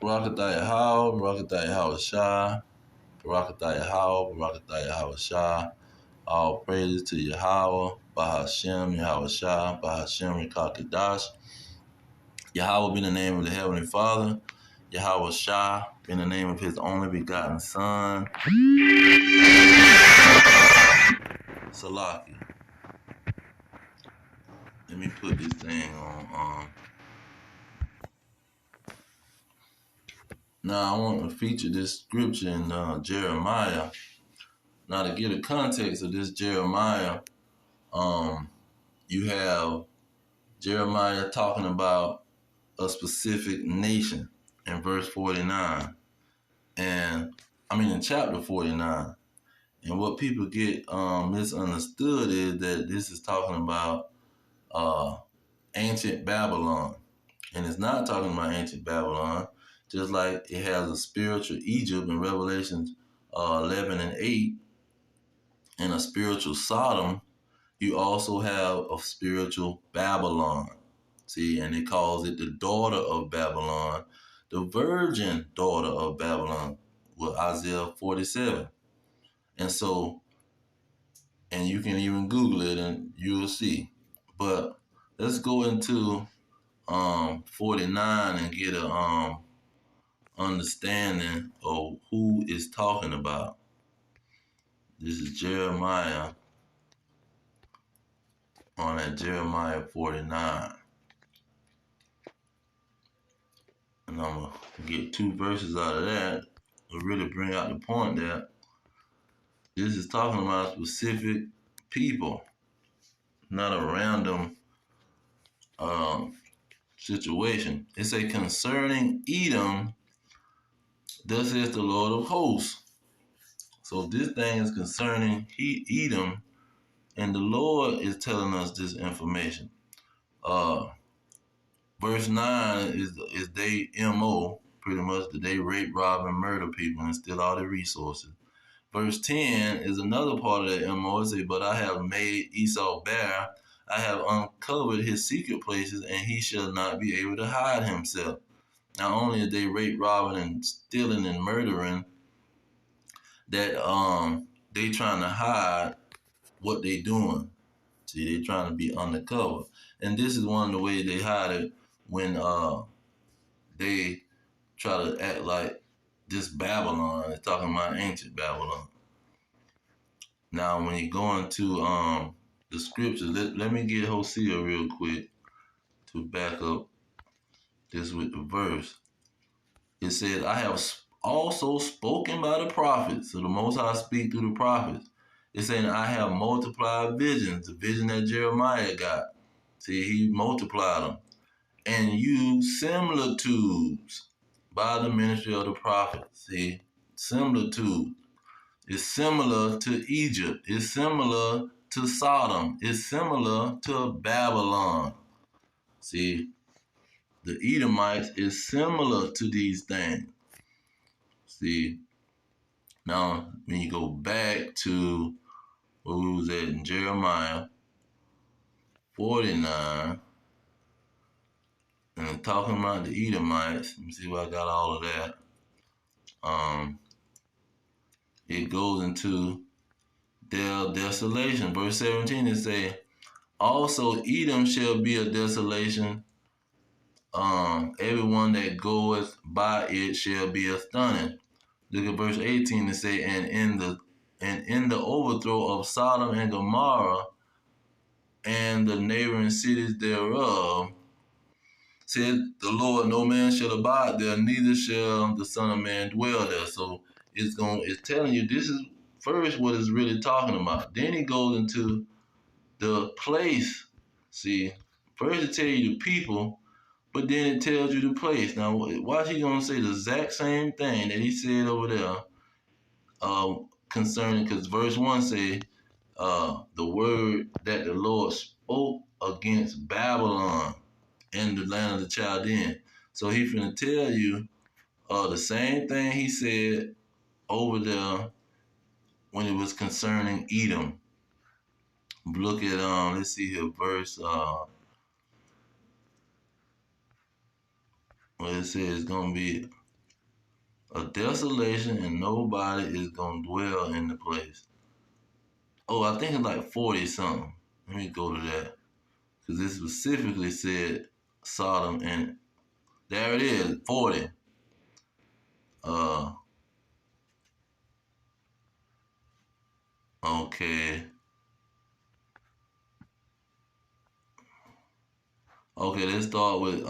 Barakatah Yahweh, Barakatah Yahweh Shah, Barakatah Yahweh, Barakatah Yahweh Shah. All praises to Yahweh, Bahashem, Yahweh Shah, Bahashem, Rekakadash. Yahweh be the name of the Heavenly Father. Yahweh Shah be the name of His only begotten Son. Salaki. Let me put this thing on. Now I want to feature this scripture in Jeremiah. Now to get a context of this Jeremiah, you have Jeremiah talking about a specific nation in verse 49. And I mean in chapter 49. And what people get misunderstood is that this is talking about ancient Babylon. And it's not talking about ancient Babylon, just like it has a spiritual Egypt in Revelations 11 and 8 and a spiritual Sodom. You also have a spiritual Babylon. See, and it calls it the daughter of Babylon, the virgin daughter of Babylon, with Isaiah 47. And so, and you can even Google it and you'll see. But let's go into 49 and get a understanding of who is talking about. This is Jeremiah on that Jeremiah 49. And I'm going to get two verses out of that to really bring out the point that this is talking about specific people, not a random situation. It's a concerning Edom, thus says the Lord of hosts. So this thing is concerning Edom, and the Lord is telling us this information. Verse 9 is they MO, pretty much that they rape, rob, and murder people and steal all their resources. Verse 10 is another part of that MO. It says, but I have made Esau bare. I have uncovered his secret places, and he shall not be able to hide himself. Not only are they rape, robbing, and stealing and murdering, that they trying to hide what they doing. See, they trying to be undercover. And this is one of the ways they hide it when they try to act like this Babylon. They're talking about ancient Babylon. Now, when you go into the scriptures, let me get Hosea real quick to back up this with the verse. It says, I have also spoken by the prophets. So the Most High speak through the prophets. It's saying, I have multiplied visions, the vision that Jeremiah got. See, he multiplied them. And used similitudes by the ministry of the prophets. See, similitude. It's similar to Egypt. It's similar to Sodom. It's similar to Babylon. See, the Edomites is similar to these things. See, now when you go back to where we was at in Jeremiah 49, and talking about the Edomites, let me see if I got all of that. It goes into their desolation. Verse 17 it say, also Edom shall be a desolation. Everyone that goeth by it shall be astonished. Look at verse 18 and say, and in the overthrow of Sodom and Gomorrah and the neighboring cities thereof, said the Lord, no man shall abide there, neither shall the Son of Man dwell there. So it's telling you this is first what it's really talking about. Then it goes into the place. See, first it tell you the people, but then it tells you the place. Now, watch, he gonna say the exact same thing that he said over there concerning, because verse 1 say, the word that the Lord spoke against Babylon in the land of the Chaldean. So he finna tell you the same thing he said over there when it was concerning Edom. Look at let's see here, verse what it says it's gonna be A desolation and nobody is gonna dwell in the place. Oh, I think it's like 40 something. Let me go to that. Because it specifically said Sodom, and there it is, 40. Uh, okay. Okay, let's start with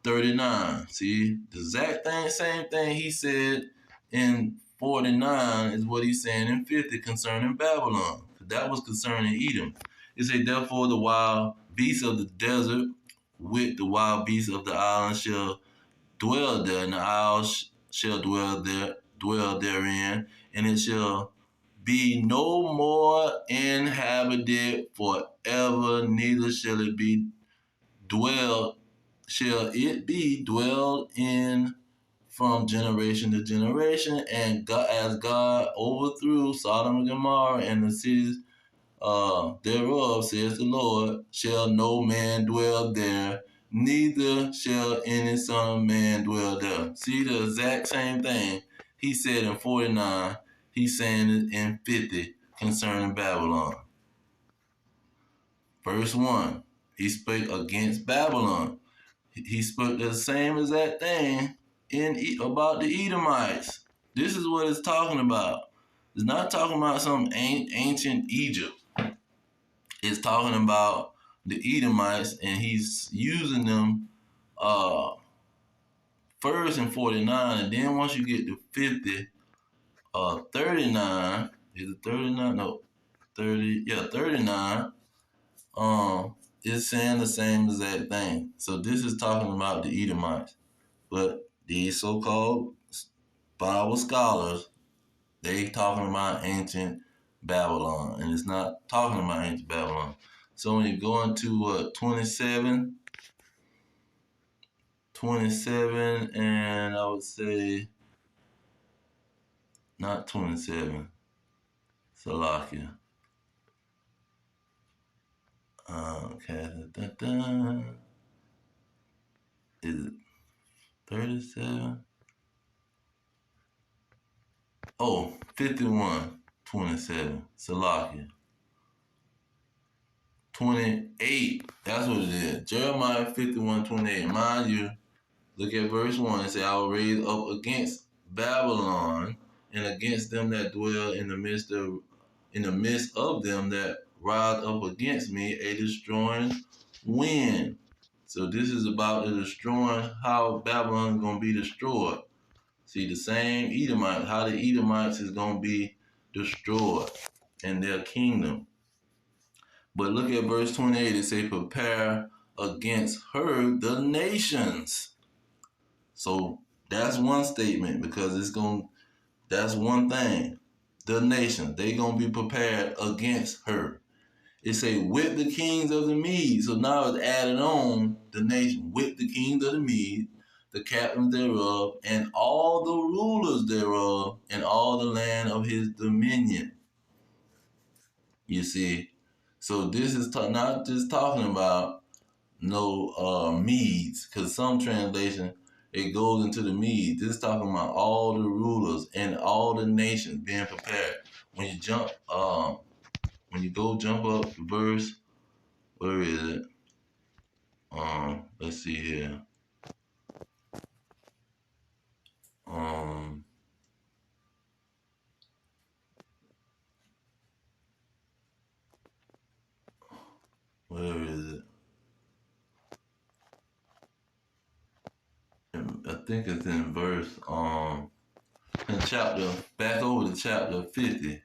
39. See, the exact thing, same thing he said in 49 is what he's saying in 50 concerning Babylon. That was concerning Edom. It said, therefore, the wild beasts of the desert with the wild beasts of the island shall dwell there, and the isles shall dwell therein, and it shall be no more inhabited forever, neither shall it be dwelled in from generation to generation. And God, as God overthrew Sodom and Gomorrah and the cities thereof, says the Lord, shall no man dwell there, neither shall any son of man dwell there. See the exact same thing he said in 49, he's saying it in 50 concerning Babylon. Verse 1, he spake against Babylon. He spoke the same exact thing about the Edomites. This is what it's talking about. It's not talking about some ancient Egypt. It's talking about the Edomites, and he's using them first in 49, and then once you get to 50, 39, is it 39? No, 30, yeah, 39, it's saying the same exact thing. So this is talking about the Edomites. But these so-called Bible scholars, they talking about ancient Babylon, and it's not talking about ancient Babylon. So when you go into 27, and I would say not 27, Salakia. Okay, is it 37? Oh, 51, 27, Salakia. 28, that's what it is. Jeremiah 51, 28. Mind you, look at verse 1. It says, I will raise up against Babylon and against them that dwell in the midst of them that rise up against me a destroying wind. So this is about the destroying, how Babylon is going to be destroyed. See, the same Edomite, how the Edomites is going to be destroyed in their kingdom. But look at verse 28. It say, prepare against her the nations. So that's one statement, because that's one thing. The nations, they gonna be prepared against her. It say with the kings of the Medes. So now it's added on the nation with the kings of the Medes, the captains thereof, and all the rulers thereof, and all the land of his dominion. You see, so this is not just talking about no Medes, because some translation it goes into the Medes. This is talking about all the rulers and all the nations being prepared. When you jump up the verse, where is it? Let's see here. Um, where is it? I think it's in verse in chapter, back over to chapter 50.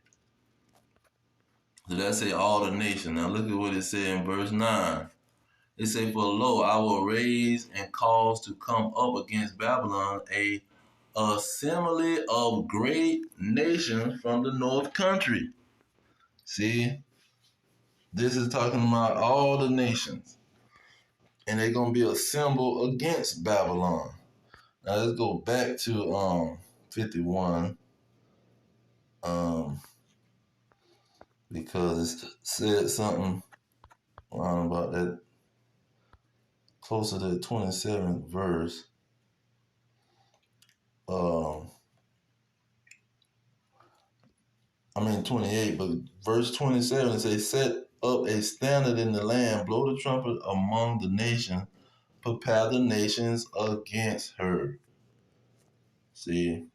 So that say all the nations. Now look at what it said in verse 9. It say, for lo, I will raise and cause to come up against Babylon a assembly of great nations from the north country. See, this is talking about all the nations, and they're gonna be assembled against Babylon. Now let's go back to 51, because it said something about that closer to the 27th verse. um, 28, but verse 27 it says, set up a standard in the land, blow the trumpet among the nations, prepare the nations against her. See,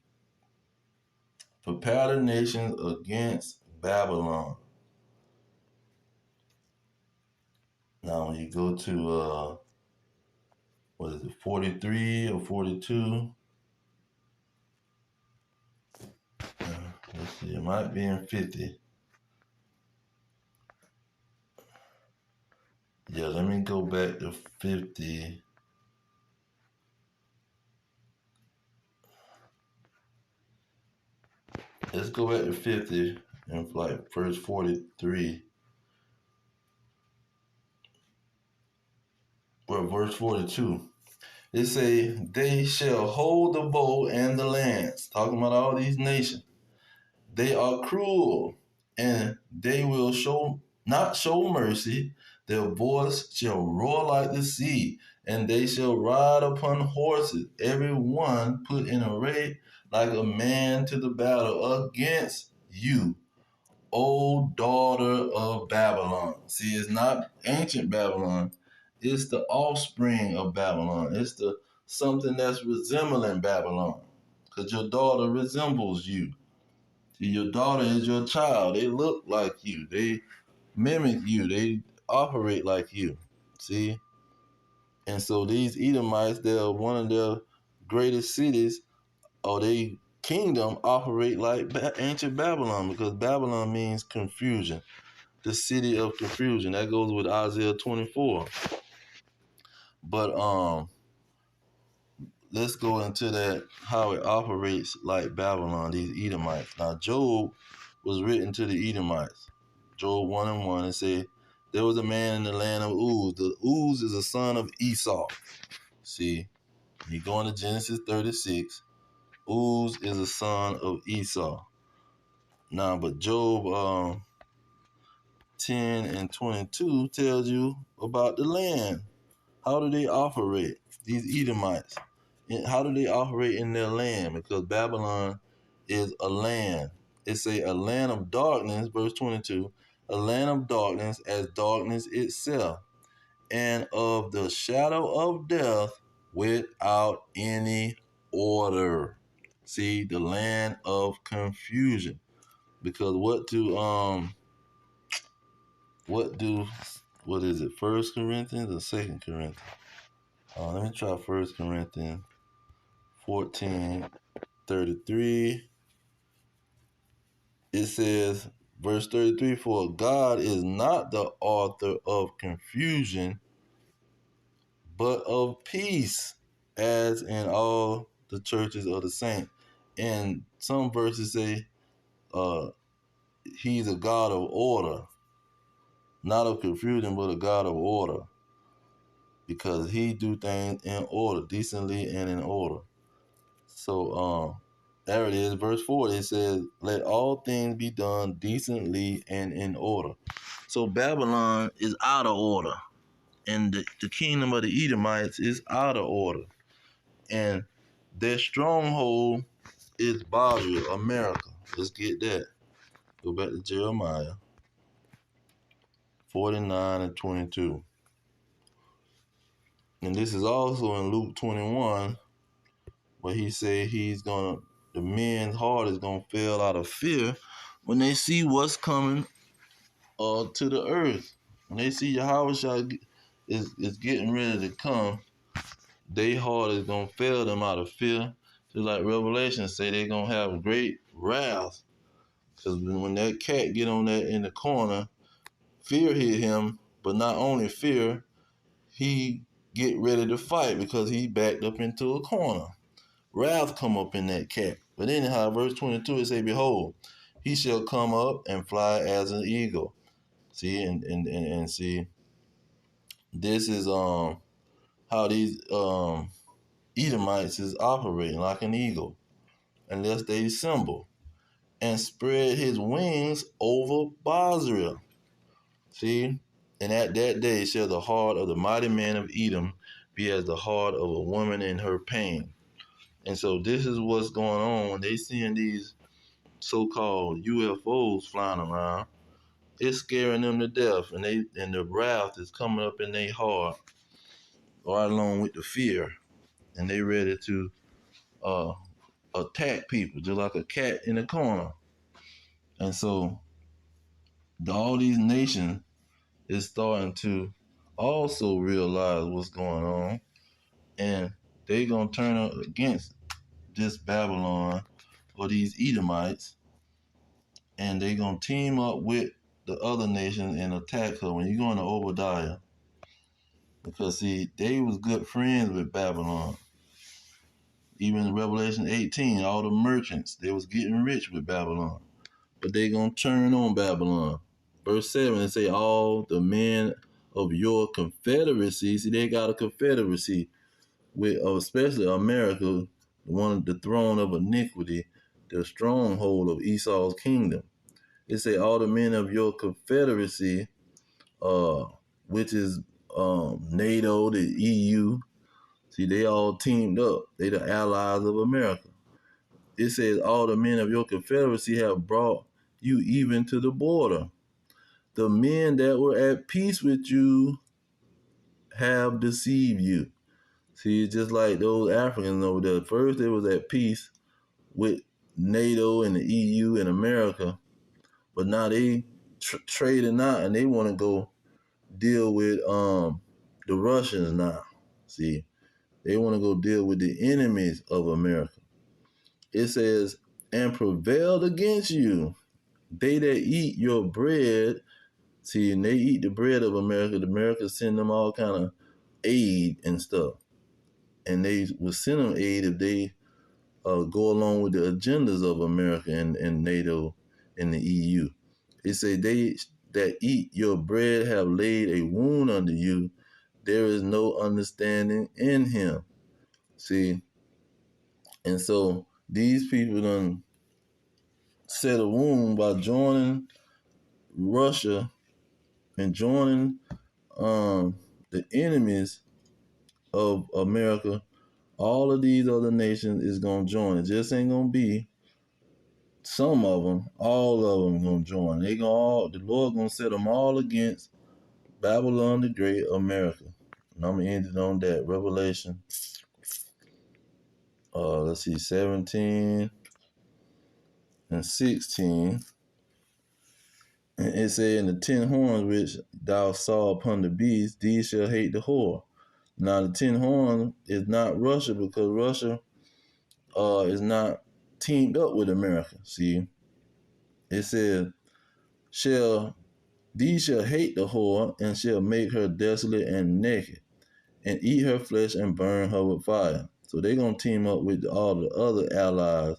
prepare the nations against Babylon. Now, when you go to, what is it, 43 or 42? Let's see, it might be in 50. Yeah, let me go back to 50. Let's go back to 50 and like verse 43. Well, verse 42. It say, they shall hold the bow and the lance. Talking about all these nations. They are cruel, and they will not show mercy. Their voice shall roar like the sea, and they shall ride upon horses, every one put in array like a man to the battle against you, O daughter of Babylon. See, it's not ancient Babylon. It's the offspring of Babylon. It's the something that's resembling Babylon. Because your daughter resembles you. See, your daughter is your child. They look like you. They mimic you. They operate like you. See? And so these Edomites, they're one of their greatest cities, or they kingdom operate like ancient Babylon, because Babylon means confusion, the city of confusion. That goes with Isaiah 24. But let's go into that, how it operates like Babylon, these Edomites. Now, Job was written to the Edomites. Job 1:1, it said, there was a man in the land of Uz. The Uz is a son of Esau. See, you go into Genesis 36, Uz is a son of Esau. Now, but Job 10 and 22 tells you about the land. How do they operate, these Edomites? How do they operate in their land? Because Babylon is a land. It's a land of darkness, verse 22, a land of darkness as darkness itself, and of the shadow of death without any order. See, the land of confusion. Because what is it, First Corinthians or Second Corinthians? Let me try First Corinthians 14:33. It says, verse 33, for God is not the author of confusion, but of peace, as in all the churches of the saints. And some verses say he's a God of order, not of confusion, but a God of order, because he do things in order, decently and in order. So there it is, verse 4. It says, let all things be done decently and in order. So Babylon is out of order, and the kingdom of the Edomites is out of order. And their stronghold is Basra, America. Let's get that. Go back to Jeremiah 49 and 22. And this is also in Luke 21, where he said the men's heart is gonna fail out of fear when they see what's coming to the earth. When they see Yahweh is getting ready to come, their heart is gonna fail them out of fear. Just like Revelation say, they're gonna have great wrath. Because when that cat get on that in the corner, fear hit him, but not only fear, he get ready to fight because he backed up into a corner. Wrath come up in that cat. But anyhow, verse 22, it say, behold, he shall come up and fly as an eagle. See, and see, this is how these Edomites is operating, like an eagle, unless they assemble and spread his wings over Basra. See, and at that day shall the heart of the mighty man of Edom be as the heart of a woman in her pain. And so this is what's going on when they seeing these so-called UFOs flying around. It's scaring them to death, and the wrath is coming up in their heart, right along with the fear, and they ready to uh, attack people just like a cat in a corner. And so all these nations is starting to also realize what's going on, and they gonna turn up against this Babylon or these Edomites, and they gonna team up with the other nations and attack her. When you go into Obadiah, because see, they was good friends with Babylon. Even in Revelation 18, all the merchants, they was getting rich with Babylon. But they gonna turn on Babylon. Verse 7, it say, all the men of your confederacy, see, they got a confederacy with, especially America, one the throne of iniquity, the stronghold of Esau's kingdom. It say, all the men of your confederacy, uh, which is NATO, the EU, see, they all teamed up. They the allies of America. It says, all the men of your confederacy have brought you even to the border. The men that were at peace with you have deceived you. See, it's just like those Africans over there. First, they was at peace with NATO and the EU and America, but now they trading out and they want to go deal with the Russians now. See, they want to go deal with the enemies of America. It says, and prevailed against you. They that eat your bread, see, and they eat the bread of America. The America send them all kind of aid and stuff. And they will send them aid if they go along with the agendas of America and NATO and the EU. It say, they that eat your bread have laid a wound unto you. There is no understanding in him. See, and so these people done set a wound by joining Russia and joining the enemies of America. All of these other nations is gonna join. It just ain't gonna be some of them. All of them gonna join. They gonna all. The Lord gonna set them all against Babylon the Great, America. And I'm gonna end it on that. Revelation. Let's see, 17 and 16. And it said, in the 10 horns which thou saw upon the beast, these shall hate the whore. Now the 10 horns is not Russia, because Russia is not teamed up with America. See, it says, these shall hate the whore, and shall make her desolate and naked, and eat her flesh and burn her with fire. So they're gonna team up with all the other allies,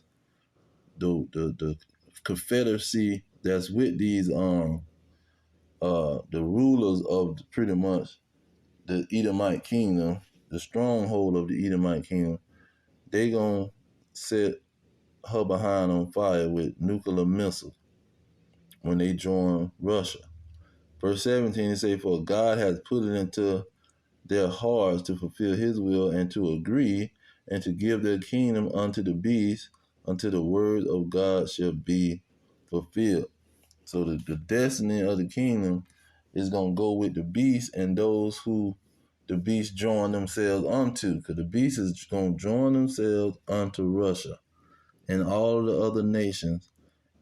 the confederacy that's with these the rulers of pretty much the Edomite kingdom, the stronghold of the Edomite kingdom. They gonna set her behind on fire with nuclear missiles when they join Russia. Verse 17, it say, for God has put it into their hearts to fulfill his will and to agree and to give their kingdom unto the beast until the word of God shall be fulfilled. So the destiny of the kingdom is going to go with the beast and those who the beast join themselves unto, because the beast is going to join themselves unto Russia and all the other nations,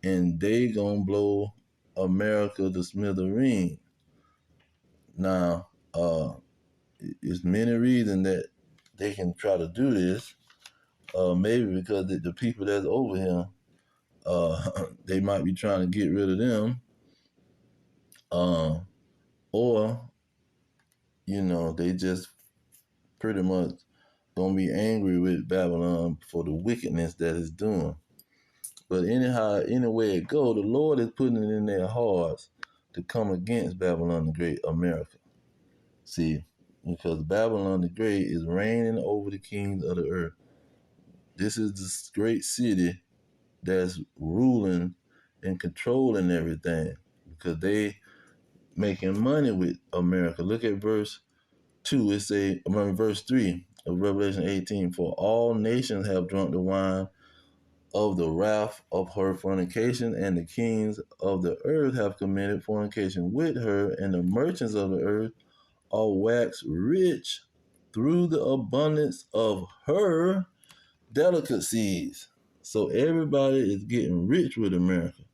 and they going to blow America to smithereen. Now, there's many reasons that they can try to do this. Maybe because the people that's over here, they might be trying to get rid of them. Or, they just pretty much gonna be angry with Babylon for the wickedness that it's doing. But anyhow, any way it go, the Lord is putting it in their hearts to come against Babylon the Great, America. See, because Babylon the Great is reigning over the kings of the earth. This is this great city that's ruling and controlling everything, because they making money with America. Look at verse 2. Verse 3. of Revelation 18. For all nations have drunk the wine of the wrath of her fornication, and the kings of the earth have committed fornication with her, and the merchants of the earth are waxed rich through the abundance of her delicacies. So everybody is getting rich with America.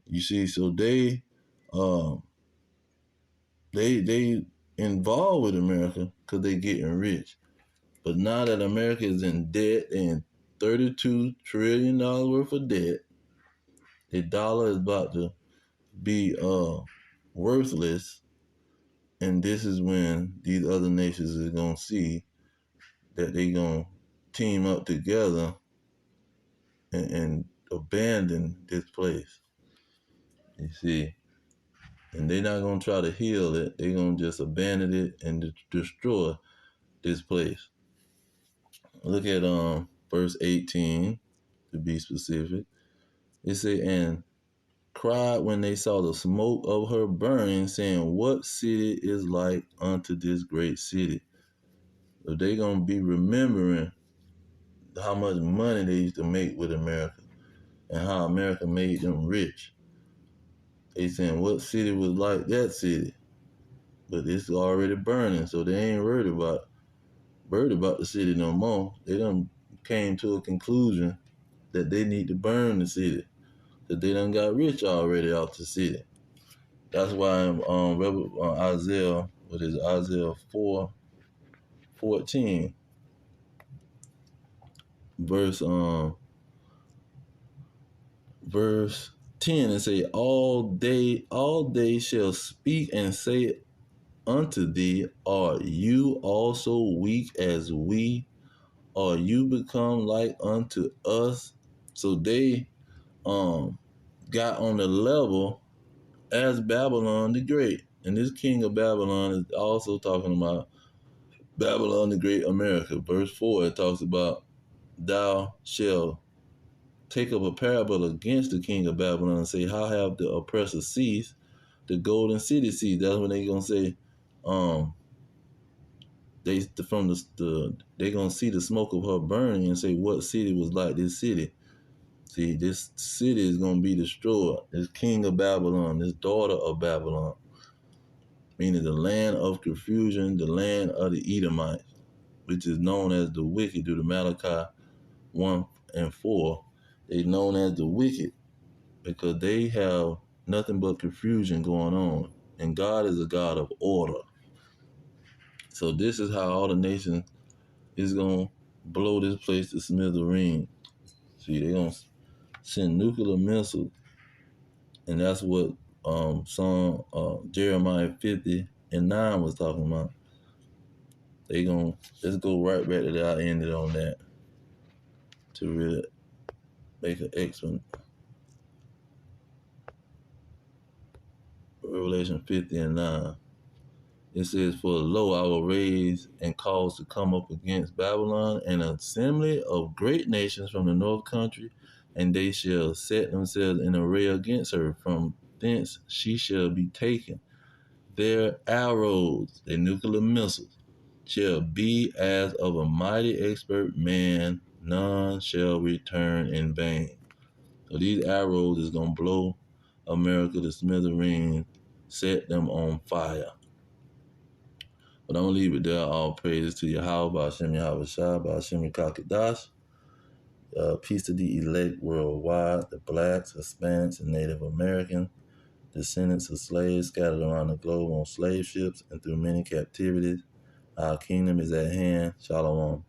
You see, so um they involved with America because they getting rich. But now that America is in debt and $32 trillion worth of debt, the dollar is about to be worthless, and this is when these other nations is gonna see that they gonna team up together and abandon this place. You see, and they're not gonna try to heal it. They're gonna just abandon it and destroy this place. Look at verse 18 to be specific. It say, and cried when they saw the smoke of her burning, saying, what city is like unto this great city? So they gonna be remembering how much money they used to make with America and how America made them rich. They saying what city was like that city, but it's already burning, so they ain't worried about the city no more. They done came to a conclusion that they need to burn the city, that they done got rich already off the city. That's why Isaiah, what is it, Isaiah 4:14, verse verse 10, and say, all day shall speak and say unto thee, are you also weak as we? Are you become like unto us? So they got on the level as Babylon the Great. And this king of Babylon is also talking about Babylon the Great America. Verse 4, it talks about thou shalt take up a parable against the king of Babylon and say, how have the oppressor ceased? The golden city ceased. That's when they gonna say, they gonna see the smoke of her burning and say, what city was like this city? See, this city is gonna be destroyed. This king of Babylon, this daughter of Babylon, meaning the land of confusion, the land of the Edomites, which is known as the wicked due to Malachi 1 and 4. They known as the wicked because they have nothing but confusion going on. And God is a God of order. So this is how all the nations is going to blow this place to smithereens. See, they're going to send nuclear missiles. And that's what Jeremiah 50:9 was talking about. They going to, let's go right back to that. I ended on that to really make an excellent. Revelation 50:9. It says, for lo, I will raise and cause to come up against Babylon an assembly of great nations from the north country, and they shall set themselves in array against her. From thence she shall be taken. Their arrows, their nuclear missiles, shall be as of a mighty expert man. None shall return in vain. So these arrows is going to blow America to smithereens, set them on fire. But I'm going to leave it there. All praises to Yahweh, Ba'ashem Yahweh Shai, Ba'ashem Kakadash. Peace to the elect worldwide, the blacks, Hispanics, and Native Americans, descendants of slaves scattered around the globe on slave ships and through many captivities. Our kingdom is at hand. Shalom.